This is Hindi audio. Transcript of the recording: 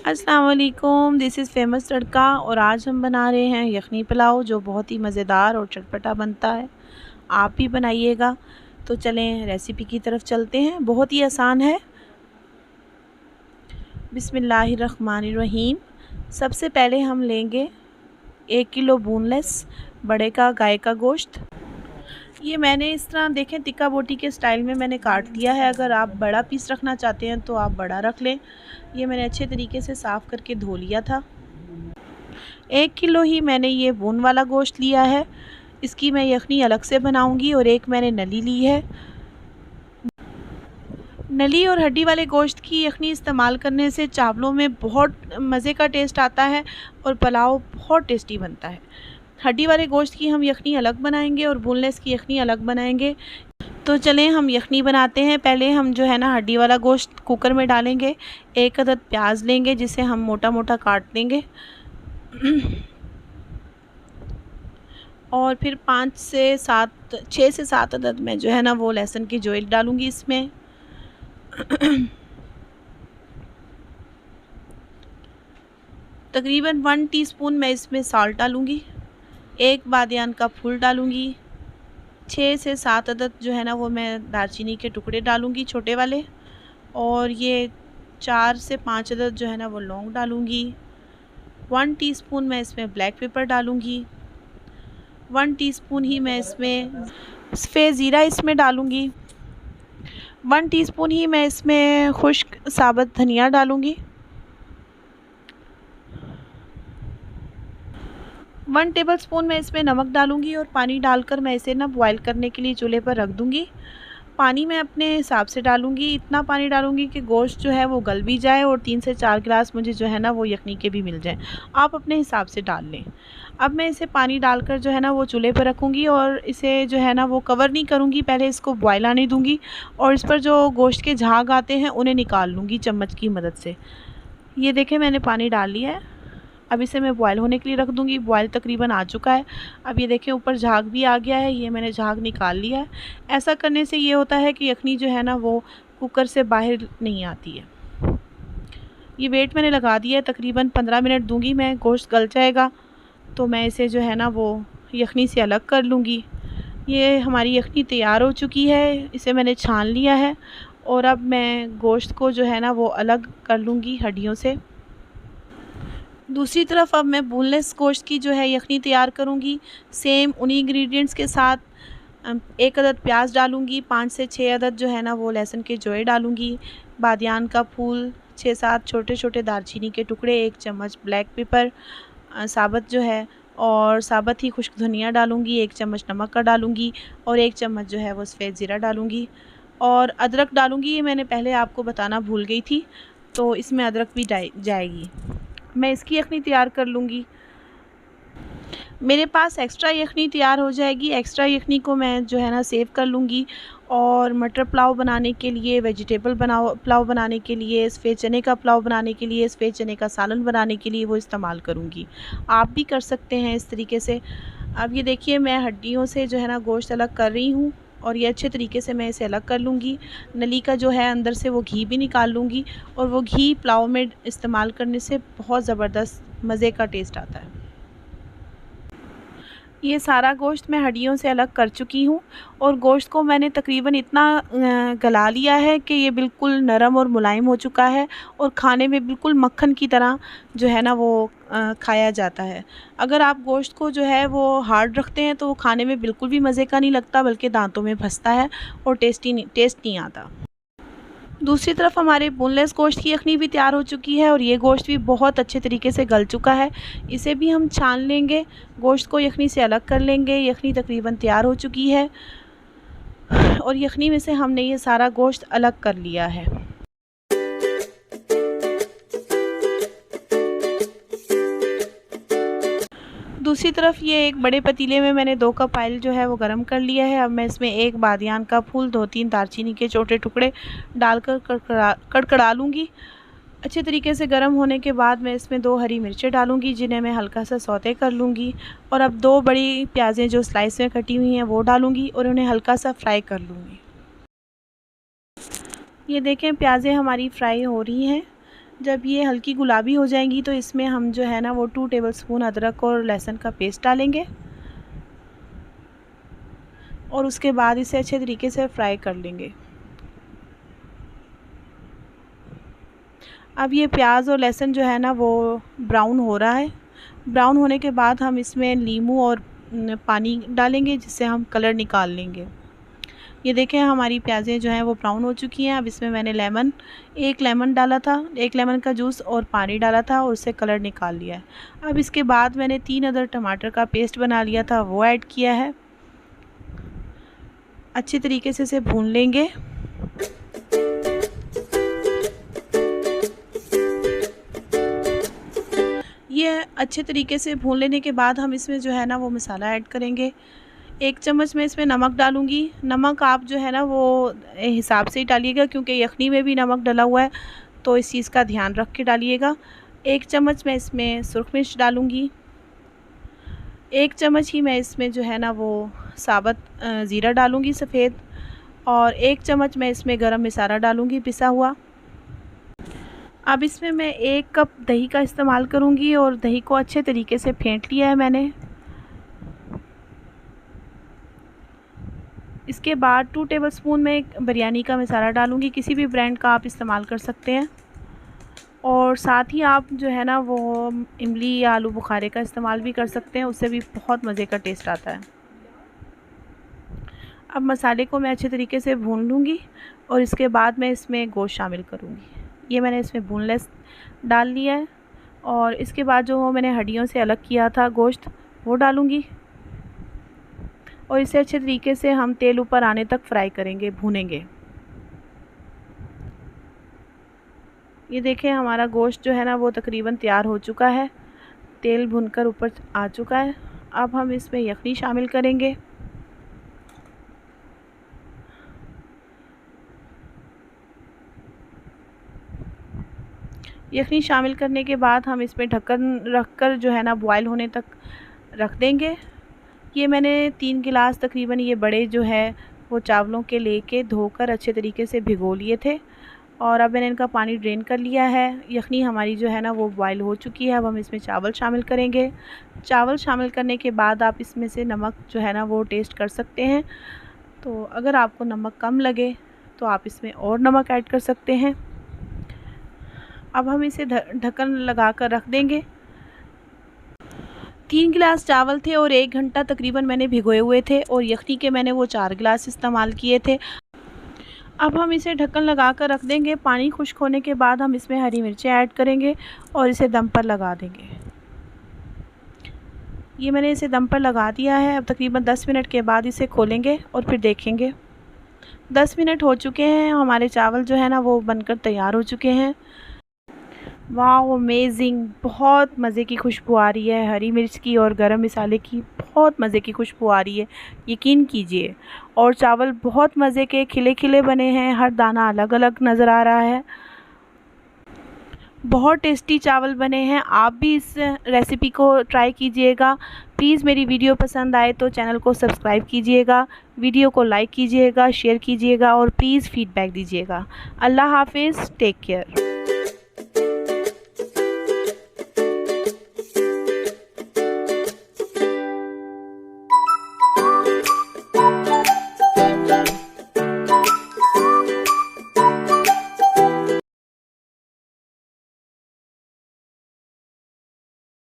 अस्सलाम वालेकुम, दिस इज़ फेमस तड़का और आज हम बना रहे हैं यखनी पुलाव जो बहुत ही मज़ेदार और चटपटा बनता है। आप भी बनाइएगा। तो चलें रेसिपी की तरफ चलते हैं। बहुत ही आसान है। बिस्मिल्लाहिर्रहमानिर्रहीम। सबसे पहले हम लेंगे 1 किलो बोनलेस बड़े का गाय का गोश्त। ये मैंने इस तरह देखें टिक्का बोटी के स्टाइल में मैंने काट लिया है। अगर आप बड़ा पीस रखना चाहते हैं तो आप बड़ा रख लें। ये मैंने अच्छे तरीके से साफ़ करके धो लिया था। 1 किलो ही मैंने ये बोन वाला गोश्त लिया है। इसकी मैं यखनी अलग से बनाऊंगी और एक मैंने नली ली है। नली और हड्डी वाले गोश्त की यखनी इस्तेमाल करने से चावलों में बहुत मज़े का टेस्ट आता है और पुलाव बहुत टेस्टी बनता है। हड्डी वाले गोश्त की हम यखनी अलग बनाएंगे और बोनलेस की यखनी अलग बनाएंगे। तो चलें हम यखनी बनाते हैं। पहले हम जो है ना हड्डी वाला गोश्त कुकर में डालेंगे। 1 अदद प्याज लेंगे जिसे हम मोटा मोटा काट देंगे और फिर 6 से 7 अदद में जो है ना वो लहसुन की जोइल डालूंगी इसमें। तकरीबन 1 टीस्पून मैं इसमें साल्ट डालूंगी। 1 बादियान का फूल डालूंगी। 6 से 7 अदद जो है ना वो मैं दालचीनी के टुकड़े डालूंगी छोटे वाले। और ये 4 से 5 अदद जो है ना वो लौंग डालूंगी। 1 टीस्पून मैं इसमें ब्लैक पेपर डालूंगी। 1 टीस्पून ही मैं इसमें सफ़ेद ज़ीरा इसमें डालूंगी। 1 टीस्पून ही मैं इसमें खुश्क साबुत धनिया डालूंगी। 1 टेबलस्पून मैं इसमें नमक डालूंगी और पानी डालकर मैं इसे ना बॉयल करने के लिए चूल्हे पर रख दूंगी। पानी मैं अपने हिसाब से डालूंगी। इतना पानी डालूंगी कि गोश्त जो है वो गल भी जाए और 3 से 4 गिलास मुझे जो है ना वो यखनी के भी मिल जाएं। आप अपने हिसाब से डाल लें। अब मैं इसे पानी डालकर जो है ना वो चूल्हे पर रखूँगी और इसे जो है ना वो कवर नहीं करूँगी। पहले इसको बॉयल आने दूँगी और इस पर जो गोश्त के झाग आते हैं उन्हें निकाल लूँगी चम्मच की मदद से। ये देखें मैंने पानी डाल लिया है। अब इसे मैं बॉयल होने के लिए रख दूँगी। बॉयल तकरीबन आ चुका है। अब ये देखें ऊपर झाग भी आ गया है। ये मैंने झाग निकाल लिया है। ऐसा करने से ये होता है कि यखनी जो है ना वो कुकर से बाहर नहीं आती है। ये वेट मैंने लगा दिया है। तकरीबन 15 मिनट दूँगी मैं। गोश्त गल जाएगा तो मैं इसे जो है ना वो यखनी से अलग कर लूँगी। ये हमारी यखनी तैयार हो चुकी है। इसे मैंने छान लिया है और अब मैं गोश्त को जो है ना वो अलग कर लूँगी हड्डियों से। दूसरी तरफ अब मैं बोनलेस गोश्त की जो है यखनी तैयार करूँगी। सेम उन्हीं इंग्रेडिएंट्स के साथ 1 अदद प्याज डालूँगी। 5 से 6 अदद जो है ना वो लहसुन के जोए डालूँगी। बादियान का फूल, 6-7 छोटे छोटे दालचीनी के टुकड़े, 1 चम्मच ब्लैक पेपर साबुत जो है और साबुत ही खुश्क धनिया डालूँगी। 1 चम्मच नमक का डालूँगी और 1 चम्मच जो है वो सफ़ेद ज़ीरा डालूँगी और अदरक डालूँगी। ये मैंने पहले आपको बताना भूल गई थी, तो इसमें अदरक भी जाएगी। मैं इसकी यखनी तैयार कर लूँगी। मेरे पास एक्स्ट्रा यखनी तैयार हो जाएगी। एक्स्ट्रा यखनी को मैं जो है ना सेव कर लूँगी और मटर पुलाव बनाने के लिए, वेजिटेबल पुलाव बनाने के लिए, सफ़ेद चने का पुलाव बनाने के लिए, सफ़ेद चने का सालन बनाने के लिए वो इस्तेमाल करूँगी। आप भी कर सकते हैं इस तरीके से। अब ये देखिए मैं हड्डियों से जो है ना गोश्त अलग कर रही हूँ और ये अच्छे तरीके से मैं इसे अलग कर लूँगी। नली का जो है अंदर से वो घी भी निकाल लूँगी और वो घी पुलाव में इस्तेमाल करने से बहुत ज़बरदस्त मज़े का टेस्ट आता है। ये सारा गोश्त मैं हड्डियों से अलग कर चुकी हूँ और गोश्त को मैंने तकरीबन इतना गला लिया है कि ये बिल्कुल नरम और मुलायम हो चुका है और खाने में बिल्कुल मक्खन की तरह जो है ना वो खाया जाता है। अगर आप गोश्त को जो है वो हार्ड रखते हैं तो वो खाने में बिल्कुल भी मज़े का नहीं लगता, बल्कि दांतों में फंसता है और टेस्ट नहीं आता। दूसरी तरफ हमारे बोनलेस गोश्त की यखनी भी तैयार हो चुकी है और ये गोश्त भी बहुत अच्छे तरीके से गल चुका है। इसे भी हम छान लेंगे। गोश्त को यखनी से अलग कर लेंगे। यखनी तकरीबन तैयार हो चुकी है और यखनी में से हमने ये सारा गोश्त अलग कर लिया है। दूसरी तरफ ये एक बड़े पतीले में मैंने 2 कप ऑयल जो है वो गरम कर लिया है। अब मैं इसमें 1 बादियान का फूल, 2-3 दालचीनी के छोटे टुकड़े डालकर कड़कड़ा लूँगी। अच्छे तरीके से गर्म होने के बाद मैं इसमें 2 हरी मिर्चें डालूँगी जिन्हें मैं हल्का सा सौते कर लूँगी और अब 2 बड़ी प्याज़ें जो स्लाइस में कटी हुई हैं वो डालूँगी और उन्हें हल्का सा फ्राई कर लूँगी। ये देखें प्याज़ें हमारी फ्राई हो रही हैं। जब ये हल्की गुलाबी हो जाएंगी तो इसमें हम जो है ना वो 2 टेबलस्पून अदरक और लहसुन का पेस्ट डालेंगे और उसके बाद इसे अच्छे तरीके से फ्राई कर लेंगे। अब ये प्याज और लहसुन जो है ना वो ब्राउन हो रहा है। ब्राउन होने के बाद हम इसमें नींबू और पानी डालेंगे जिससे हम कलर निकाल लेंगे। ये देखें हमारी प्याज़ें जो हैं वो ब्राउन हो चुकी हैं। अब इसमें मैंने एक लेमन डाला था, एक लेमन का जूस और पानी डाला था और उससे कलर निकाल लिया है। अब इसके बाद मैंने 3 अदर टमाटर का पेस्ट बना लिया था, वो ऐड किया है। अच्छी तरीके से इसे भून लेंगे। ये अच्छे तरीके से भून लेने के बाद हम इसमें जो है ना वो मसाला ऐड करेंगे। 1 चम्मच मैं इसमें नमक डालूँगी। नमक आप जो है ना वो हिसाब से ही डालिएगा क्योंकि यखनी में भी नमक डला हुआ है, तो इस चीज़ का ध्यान रख के डालिएगा। 1 चम्मच मैं इसमें सुरख मिर्च डालूँगी। 1 चम्मच ही मैं इसमें जो है ना वो साबुत ज़ीरा डालूँगी सफ़ेद, और 1 चम्मच मैं इसमें गरम मसाला डालूँगी पिसा हुआ। अब इसमें मैं 1 कप दही का इस्तेमाल करूँगी और दही को अच्छे तरीके से फेंट लिया है मैंने। इसके बाद 2 टेबलस्पून मैं बिरयानी का मसाला डालूँगी, किसी भी ब्रांड का आप इस्तेमाल कर सकते हैं। और साथ ही आप जो है ना वो इमली या आलू बुखारे का इस्तेमाल भी कर सकते हैं, उससे भी बहुत मज़े का टेस्ट आता है। अब मसाले को मैं अच्छे तरीके से भून लूँगी और इसके बाद मैं इसमें गोश्त शामिल करूँगी। ये मैंने इसमें बोनलेस डाल लिया है और इसके बाद जो मैंने हड्डियों से अलग किया था गोश्त वो डालूँगी और इसे अच्छे तरीके से हम तेल ऊपर आने तक फ्राई करेंगे, भूनेंगे। ये देखें हमारा गोश्त जो है ना वो तकरीबन तैयार हो चुका है, तेल भुनकर ऊपर आ चुका है। अब हम इसमें यखनी शामिल करेंगे। यखनी शामिल करने के बाद हम इसमें ढक्कन रखकर जो है ना बॉयल होने तक रख देंगे। ये मैंने 3 गिलास तकरीबन ये बड़े जो है वो चावलों के लेके धोकर अच्छे तरीके से भिगो लिए थे और अब मैंने इनका पानी ड्रेन कर लिया है। यखनी हमारी जो है ना वो बॉयल हो चुकी है। अब हम इसमें चावल शामिल करेंगे। चावल शामिल करने के बाद आप इसमें से नमक जो है ना वो टेस्ट कर सकते हैं, तो अगर आपको नमक कम लगे तो आप इसमें और नमक ऐड कर सकते हैं। अब हम इसे ढक्कन लगा कर रख देंगे। 3 गिलास चावल थे और 1 घंटा तकरीबन मैंने भिगोए हुए थे और यखनी के मैंने वो 4 गिलास इस्तेमाल किए थे। अब हम इसे ढक्कन लगा कर रख देंगे। पानी खुश्क होने के बाद हम इसमें हरी मिर्चें ऐड करेंगे और इसे दम पर लगा देंगे। ये मैंने इसे दम पर लगा दिया है। अब तकरीबन 10 मिनट के बाद इसे खोलेंगे और फिर देखेंगे। 10 मिनट हो चुके हैं, हमारे चावल जो है ना वो बनकर तैयार हो चुके हैं। वाह अमेजिंग, बहुत मज़े की खुशबू आ रही है हरी मिर्च की और गरम मसाले की, बहुत मज़े की खुशबू आ रही है, यकीन कीजिए। और चावल बहुत मज़े के खिले खिले बने हैं, हर दाना अलग अलग नज़र आ रहा है। बहुत टेस्टी चावल बने हैं। आप भी इस रेसिपी को ट्राई कीजिएगा। प्लीज़ मेरी वीडियो पसंद आए तो चैनल को सब्सक्राइब कीजिएगा, वीडियो को लाइक कीजिएगा, शेयर कीजिएगा और प्लीज़ फीडबैक दीजिएगा। अल्लाह हाफिज़, टेक केयर।